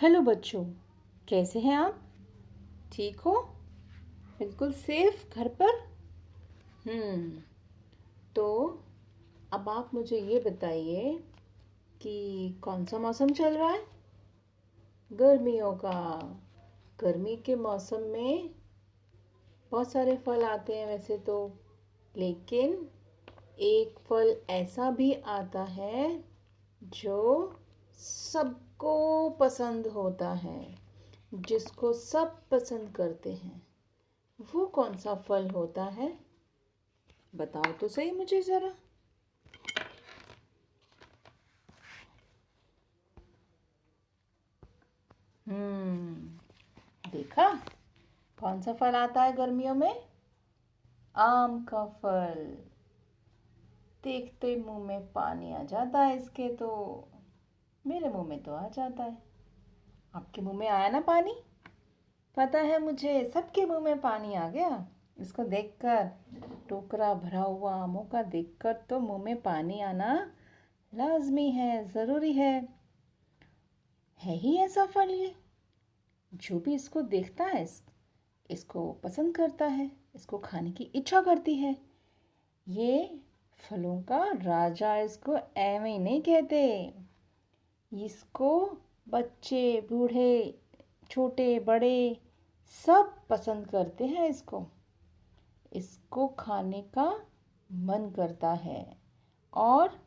Hello बच्चों, कैसे हैं आप? ठीक हो? बिल्कुल सेफ घर पर? हम्म। तो अब आप मुझे ये बताइए कि कौन सा मौसम चल रहा है? गर्मियों का। गर्मी के मौसम में बहुत सारे फल आते हैं वैसे तो, लेकिन एक फल ऐसा भी आता है जो सबको पसंद होता है, जिसको सब पसंद करते हैं। वो कौन सा फल होता है? बताओ तो सही मुझे जरा। देखा? कौन सा फल आता है गर्मियों में? आम का फल। देखते मुंह में पानी आ जाता है इसके तो। मेरे मुंह में तो आ जाता है। आपके मुंह में आया ना पानी? पता है मुझे, सबके मुंह में पानी आ गया इसको देखकर। टोकरा भरा हुआ आमों का देखकर तो मुंह में पानी आना लाजमी है, ज़रूरी है ही ऐसा फल ये। जो भी इसको देखता है इसको पसंद करता है, इसको खाने की इच्छा करती है। ये फलों का राजा इसको ऐਵੇਂ ही नहीं कहते। इसको बच्चे, बूढ़े, छोटे, बड़े सब पसंद करते हैं इसको। इसको खाने का मन करता है और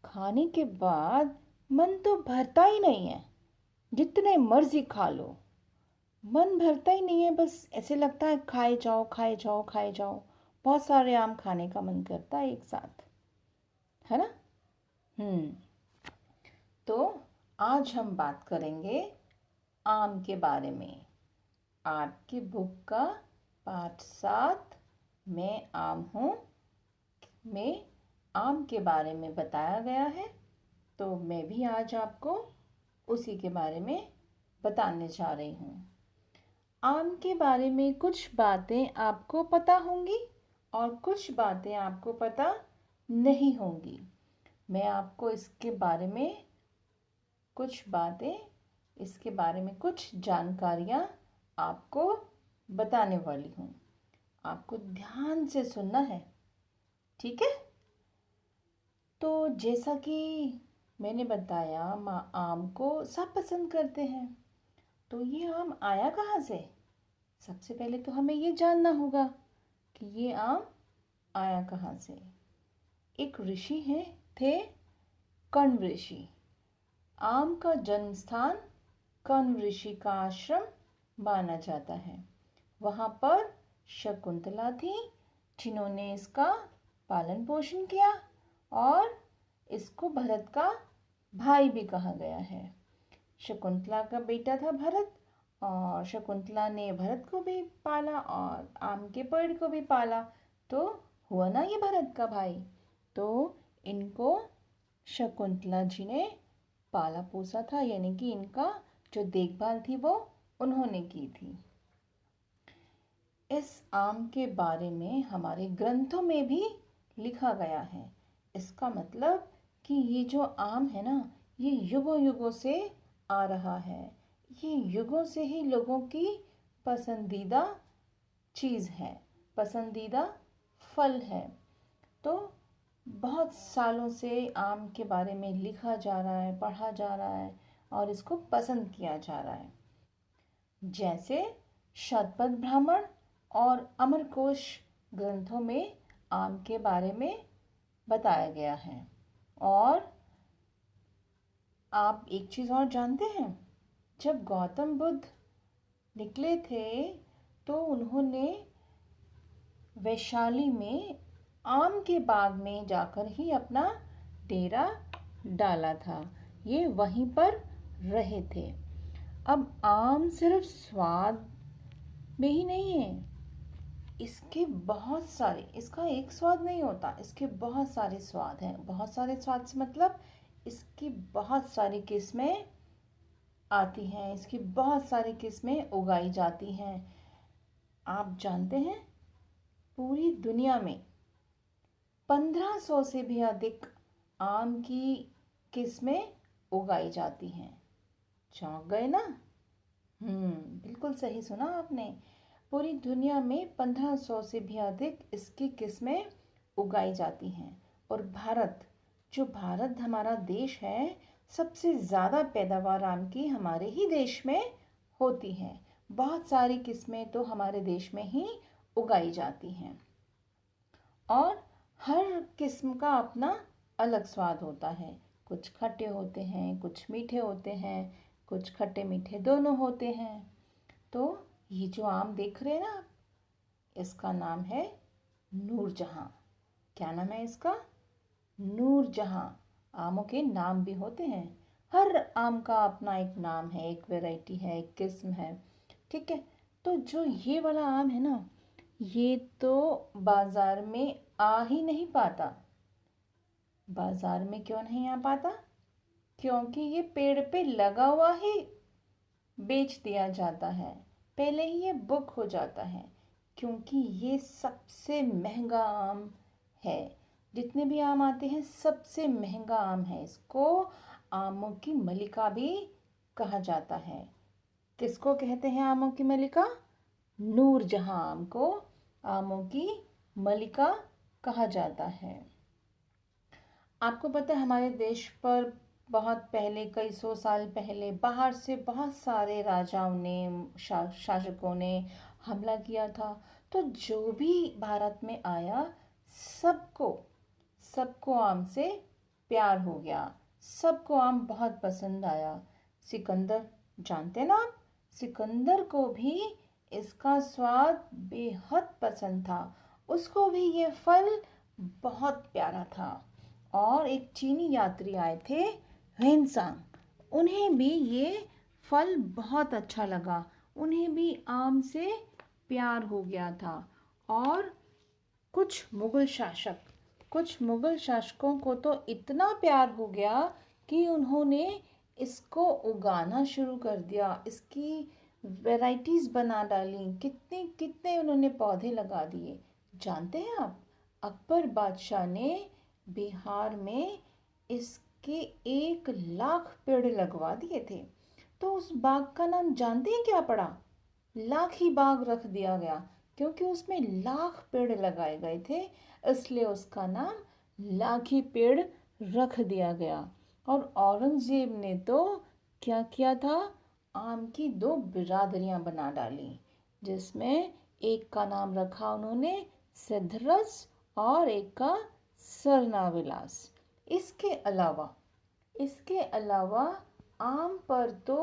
खाने के बाद मन तो भरता ही नहीं है। जितने मर्जी खा लो, मन भरता ही नहीं है। बस ऐसे लगता है खाए जाओ, खाए जाओ, खाए जाओ। बहुत सारे आम खाने का मन करता है एक साथ, है ना? हम्म। तो आज हम बात करेंगे आम के बारे में। आपकी बुक का पाठ 7 मैं आम हूँ में आम के बारे में बताया गया है। तो मैं भी आज आपको उसी के बारे में बताने जा रही हूँ। आम के बारे में कुछ बातें आपको पता होंगी और कुछ बातें आपको पता नहीं होंगी। मैं आपको इसके बारे में कुछ जानकारियाँ आपको बताने वाली हूँ। आपको ध्यान से सुनना है, ठीक है? तो जैसा कि मैंने बताया, आम को सब पसंद करते हैं। तो ये आम आया कहाँ से? सबसे पहले तो हमें ये जानना होगा कि ये आम आया कहाँ से। एक ऋषि थे कण्व ऋषि। आम का जन्म स्थान कण्व ऋषि का आश्रम माना जाता है। वहाँ पर शकुंतला थी जिन्होंने इसका पालन पोषण किया और इसको भरत का भाई भी कहा गया है। शकुंतला का बेटा था भरत और शकुंतला ने भरत को भी पाला और आम के पेड़ को भी पाला, तो हुआ ना ये भरत का भाई। तो इनको शकुंतला जी ने पाला पोसा था, यानी कि इनका जो देखभाल थी वो उन्होंने की थी। इस आम के बारे में हमारे ग्रंथों में भी लिखा गया है। इसका मतलब कि ये जो आम है ना, ये युगों युगों से आ रहा है। ये युगों से ही लोगों की पसंदीदा चीज़ है, पसंदीदा फल है। तो बहुत सालों से आम के बारे में लिखा जा रहा है, पढ़ा जा रहा है और इसको पसंद किया जा रहा है। जैसे शतपथ ब्राह्मण और अमरकोश ग्रंथों में आम के बारे में बताया गया है। और आप एक चीज़ और जानते हैं, जब गौतम बुद्ध निकले थे तो उन्होंने वैशाली में आम के बाग में जाकर ही अपना डेरा डाला था। ये वहीं पर रहे थे। अब आम सिर्फ स्वाद में ही नहीं है, इसके बहुत सारे, इसका एक स्वाद नहीं होता, इसके बहुत सारे स्वाद हैं। बहुत सारे स्वाद से मतलब इसकी बहुत सारी किस्में आती हैं, इसकी बहुत सारी किस्में उगाई जाती हैं। आप जानते हैं, पूरी दुनिया में 1500 से भी अधिक आम की किस्में उगाई जाती हैं। चौंक गए ना? बिल्कुल सही सुना आपने। पूरी दुनिया में 1500 से भी अधिक इसकी किस्में उगाई जाती हैं। और भारत हमारा देश है, सबसे ज़्यादा पैदावार आम की हमारे ही देश में होती है। बहुत सारी किस्में तो हमारे देश में ही उगाई जाती हैं। और हर किस्म का अपना अलग स्वाद होता है। कुछ खट्टे होते हैं, कुछ मीठे होते हैं, कुछ खट्टे मीठे दोनों होते हैं। तो ये जो आम देख रहे हैं ना, इसका नाम है नूरजहां। क्या नाम है इसका? नूरजहां। आमों के नाम भी होते हैं। हर आम का अपना एक नाम है, एक वैरायटी है, एक किस्म है। ठीक है। तो जो ये वाला आम है ना, ये तो बाजार में आ ही नहीं पाता। बाजार में क्यों नहीं आ पाता? क्योंकि ये पेड़ पे लगा हुआ ही बेच दिया जाता है, पहले ही ये बुक हो जाता है। क्योंकि ये सबसे महंगा आम है। जितने भी आम आते हैं सबसे महंगा आम है। इसको आमों की मलिका भी कहा जाता है। किसको कहते हैं आमों की मलिका? नूरजहां आम को आमों की मलिका कहा जाता है। आपको पता है हमारे देश पर बहुत पहले, कई सौ साल पहले, बाहर से बहुत सारे राजाओं ने, शासकों ने हमला किया था। तो जो भी भारत में आया, सबको सबको आम से प्यार हो गया। सबको आम बहुत पसंद आया। सिकंदर, जानते ना आप? सिकंदर को भी इसका स्वाद बेहद पसंद था। उसको भी ये फल बहुत प्यारा था। और एक चीनी यात्री आए थे, हेनसांग। उन्हें भी ये फल बहुत अच्छा लगा। उन्हें भी आम से प्यार हो गया था। और कुछ मुगल शासकों को तो इतना प्यार हो गया कि उन्होंने इसको उगाना शुरू कर दिया। इसकी वैरायटीज बना डाली। कितने कितने उन्होंने पौधे लगा दिए। जानते हैं आप, अकबर बादशाह ने बिहार में इसके 1 लाख पेड़ लगवा दिए थे। तो उस बाग का नाम जानते हैं क्या पड़ा? लाखी बाग रख दिया गया। क्योंकि उसमें लाख पेड़ लगाए गए थे, इसलिए उसका नाम लाखी पेड़ रख दिया गया। और औरंगजेब ने तो क्या किया था? आम की 2 बिरादरियां बना डाली, जिसमें एक का नाम रखा उन्होंने सिद्धरस और एक का सरनाविलास। इसके अलावा आम पर तो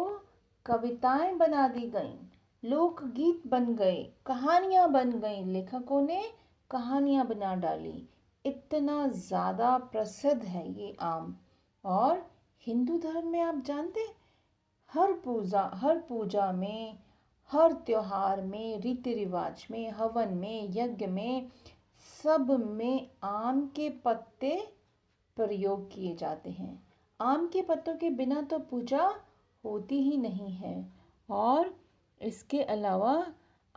कविताएं बना दी गईं, लोकगीत बन गए, कहानियां बन गईं। लेखकों ने कहानियां बना डाली। इतना ज़्यादा प्रसिद्ध है ये आम। और हिंदू धर्म में आप जानते, हर पूजा में, हर त्योहार में, रीति रिवाज में, हवन में, यज्ञ में, सब में आम के पत्ते प्रयोग किए जाते हैं। आम के पत्तों के बिना तो पूजा होती ही नहीं है। और इसके अलावा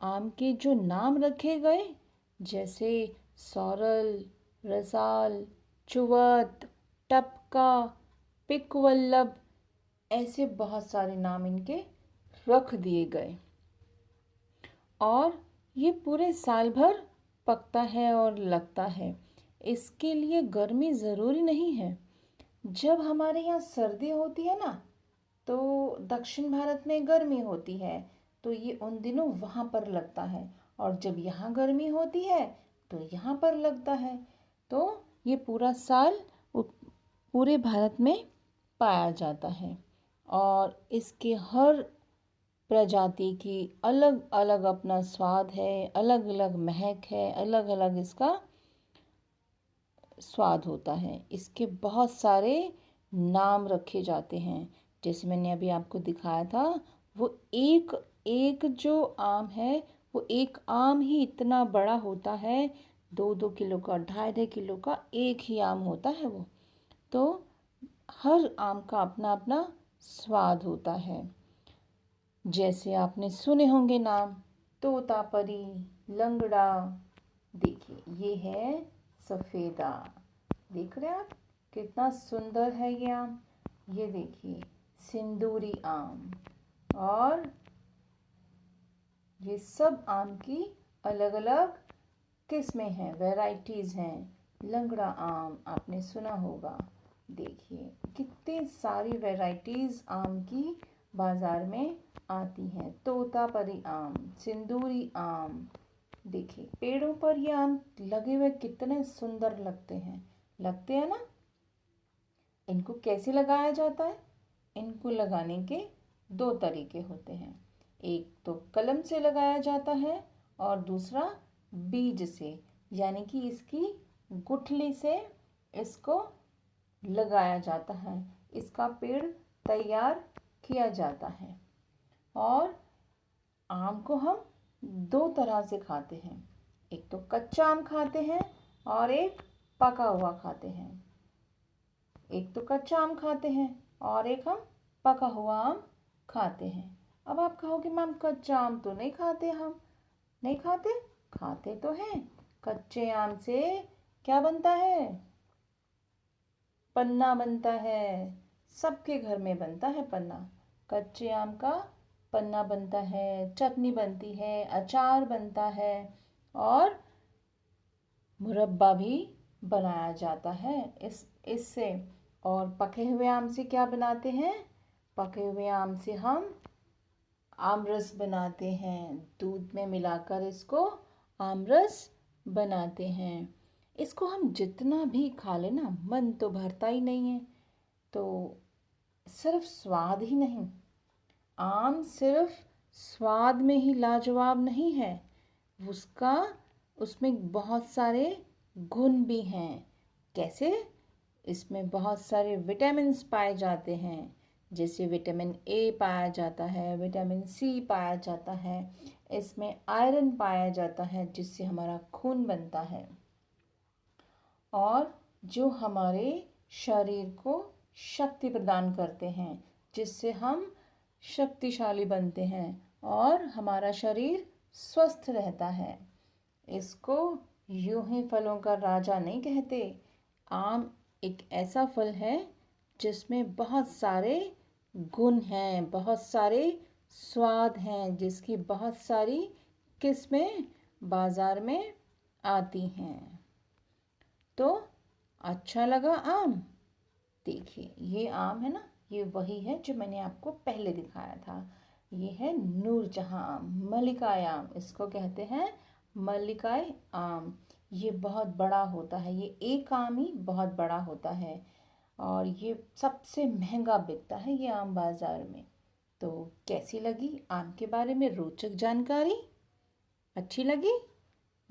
आम के जो नाम रखे गए, जैसे सौरल, रसाल, चुवत, टपका, पिकवल्लभ, ऐसे बहुत सारे नाम इनके रख दिए गए। और ये पूरे साल भर पकता है और लगता है। इसके लिए गर्मी ज़रूरी नहीं है। जब हमारे यहाँ सर्दी होती है ना, तो दक्षिण भारत में गर्मी होती है, तो ये उन दिनों वहाँ पर लगता है। और जब यहाँ गर्मी होती है तो यहाँ पर लगता है। तो ये पूरा साल पूरे भारत में पाया जाता है। और इसके हर प्रजाति की अलग अलग अपना स्वाद है, अलग अलग महक है, अलग अलग इसका स्वाद होता है। इसके बहुत सारे नाम रखे जाते हैं। जैसे मैंने अभी आपको दिखाया था, वो एक एक जो आम है, वो एक आम ही इतना बड़ा होता है, 2-2 किलो का, 2.5 किलो का एक ही आम होता है वो। तो हर आम का अपना अपना स्वाद होता है। जैसे आपने सुने होंगे नाम, तोतापरी, लंगड़ा। देखिए, ये है सफ़ेदा। देख रहे हैं आप कितना सुंदर है ये आम? ये देखिए, सिंदूरी आम। और ये सब आम की अलग अलग किस्में हैं, वैरायटीज़ हैं। लंगड़ा आम आपने सुना होगा। देखिए कितनी सारी वैरायटीज़ आम की बाज़ार में आती हैं। तोतापरी आम, सिंदूरी आम। देखिए पेड़ों पर ये आम लगे हुए कितने सुंदर लगते हैं ना। इनको कैसे लगाया जाता है? इनको लगाने के दो तरीके होते हैं। एक तो कलम से लगाया जाता है और दूसरा बीज से, यानी कि इसकी गुठली से इसको लगाया जाता है। इसका पेड़ तैयार किया जाता है। और आम को हम दो तरह से खाते हैं। एक तो कच्चा आम खाते हैं और एक पका हुआ खाते हैं। एक तो कच्चा आम खाते हैं और एक हम पका हुआ आम खाते हैं। अब आप कहोगे मैम कच्चा आम तो नहीं खाते, हम नहीं खाते। खाते तो हैं। कच्चे आम से क्या बनता है? पन्ना बनता है। सबके घर में बनता है पन्ना। कच्चे आम का पन्ना बनता है, चटनी बनती है, अचार बनता है और मुरब्बा भी बनाया जाता है इससे। और पके हुए आम से क्या बनाते हैं? पके हुए आम से हम आमरस बनाते हैं। दूध में मिलाकर इसको आमरस बनाते हैं। इसको हम जितना भी खा लेना मन तो भरता ही नहीं है। तो सिर्फ स्वाद ही नहीं, आम सिर्फ स्वाद में ही लाजवाब नहीं है, उसमें बहुत सारे गुण भी हैं। कैसे? इसमें बहुत सारे विटामिन्स पाए जाते हैं। जैसे विटामिन ए पाया जाता है, विटामिन सी पाया जाता है। इसमें आयरन पाया जाता है जिससे हमारा खून बनता है और जो हमारे शरीर को शक्ति प्रदान करते हैं, जिससे हम शक्तिशाली बनते हैं और हमारा शरीर स्वस्थ रहता है। इसको यूं ही फलों का राजा नहीं कहते। आम एक ऐसा फल है जिसमें बहुत सारे गुण हैं, बहुत सारे स्वाद हैं, जिसकी बहुत सारी किस्में बाज़ार में आती हैं। तो अच्छा लगा आम? देखिए ये आम है ना, ये वही है जो मैंने आपको पहले दिखाया था। ये है नूरजहां आम, मल्लिकाई आम इसको कहते हैं, मल्लिकाई आम। ये बहुत बड़ा होता है, ये एक आम ही बहुत बड़ा होता है और ये सबसे महंगा बिकता है ये आम बाज़ार में। तो कैसी लगी आम के बारे में रोचक जानकारी? अच्छी लगी?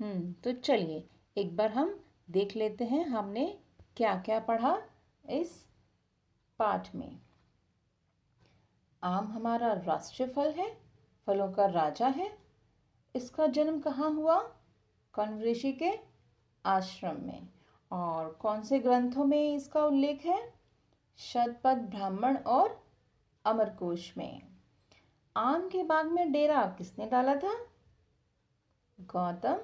तो चलिए एक बार हम देख लेते हैं हमने क्या क्या पढ़ा इस पाठ में। आम हमारा राष्ट्रीय फल है, फलों का राजा है। इसका जन्म कहाँ हुआ? कण्व ऋषि के आश्रम में। और कौन से ग्रंथों में इसका उल्लेख है? शतपथ ब्राह्मण और अमरकोश में। आम के बाग में डेरा किसने डाला था? गौतम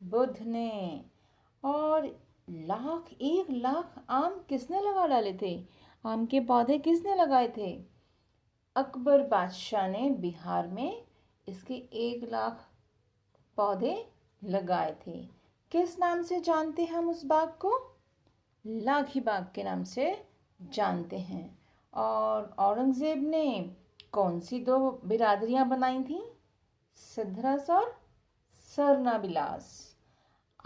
बुद्ध ने। और 1 लाख आम किसने लगा डाले थे? आम के पौधे किसने लगाए थे? अकबर बादशाह ने बिहार में इसके 1 लाख पौधे लगाए थे। किस नाम से जानते हैं हम उस बाग को? लाठी बाग के नाम से जानते हैं। और औरंगजेब ने कौन सी 2 बिरादरियां बनाई थी? सिद्धरस और सरनाबिलास।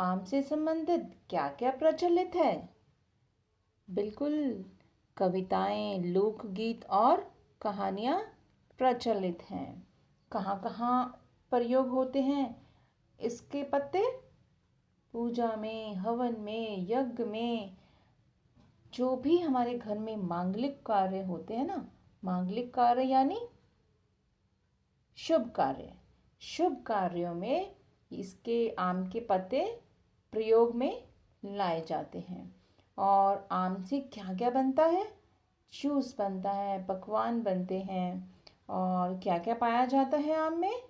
आम से संबंधित क्या क्या प्रचलित है? बिल्कुल, कविताएं, लोकगीत और कहानियाँ प्रचलित हैं। कहाँ कहाँ प्रयोग होते हैं इसके पत्ते? पूजा में, हवन में, यज्ञ में, जो भी हमारे घर में मांगलिक कार्य होते हैं ना, मांगलिक कार्य यानी शुभ कार्य, शुभ कार्यों में इसके आम के पत्ते प्रयोग में लाए जाते हैं। और आम से क्या क्या बनता है? जूस बनता है, पकवान बनते हैं। और क्या क्या पाया जाता है आम में?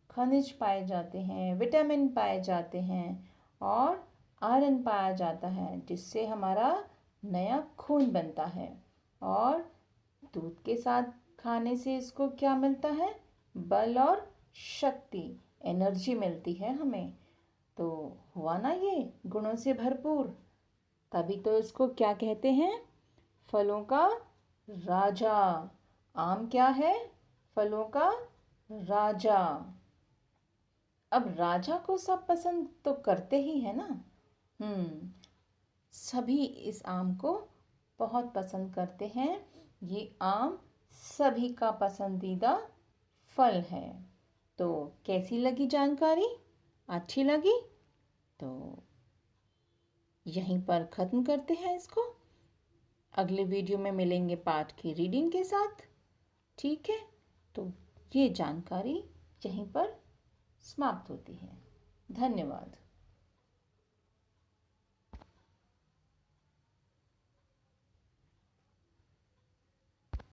खनिज पाए जाते हैं, विटामिन पाए जाते हैं और आयरन पाया जाता है, जिससे हमारा नया खून बनता है। और दूध के साथ खाने से इसको क्या मिलता है? बल और शक्ति, एनर्जी मिलती है हमें। तो हुआ ना ये गुणों से भरपूर, तभी तो इसको क्या कहते हैं? फलों का राजा। आम क्या है? फलों का राजा। अब राजा को सब पसंद तो करते ही है ना। सभी इस आम को बहुत पसंद करते हैं। ये आम सभी का पसंदीदा फल है। तो कैसी लगी जानकारी? अच्छी लगी? तो यहीं पर ख़त्म करते हैं इसको। अगले वीडियो में मिलेंगे पाठ की रीडिंग के साथ। ठीक है, तो ये जानकारी यहीं पर समाप्त होती है। धन्यवाद।